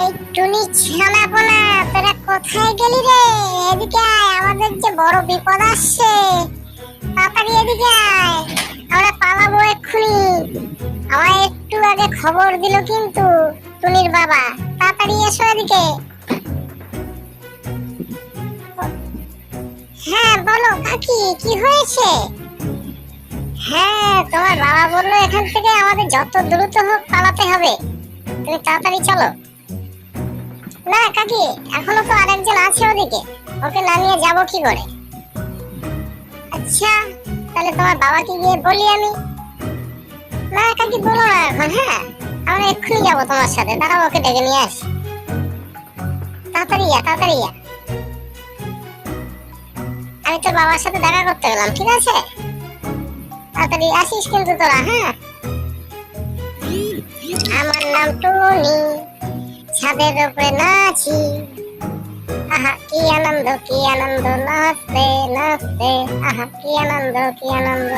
এই টুনি ছানাপোনা, তোরা কোথায় গেলি রে? এদিকে আয়, আমাদের যে বড় বিপদ আসছে। তাড়াতাড়ি এদিকে আয়, আমরা পালাবো এক্ষুনি। আমায় একটু আগে খবর দিল কিন্তু টুনির বাবা। তাড়াতাড়ি এসো এদিকে। হ্যাঁ বলো কাকি, কি হয়েছে? হ্যাঁ, তোমার বাবা বললো এখান থেকে আমাদের যত দ্রুত হোক পালাতে হবে। তুমি তাড়াতাড়ি চলো। না কাকি, এখনো তো আরেকজন আছে ওদিকে, ওকে নামিয়ে যাব কি করে? আচ্ছা, তাহলে তোমার বাবাকে গিয়ে বলি আমি। না কাকি, বলো না এখন। হ্যাঁ, আমরা এক্ষুনি যাবো তোমার সাথে। দাঁড়াও, ওকে ডেকে নিয়ে আসি। তাড়াতাড়ি ইয়া, তাড়াতাড়ি ইয়া। আমি তোর বাবার সাথে দেখা করতে গেলাম, ঠিক আছে? তাড়াতাড়ি আসিস কিন্তু তোরা। হ্যাঁ, আমার নাম টুনি, ছাদের উপরে নাচি। আহা কি আনন্দ, কি আনন্দ, নাচতে নাচতে। আহা কি আনন্দ, কি আনন্দ।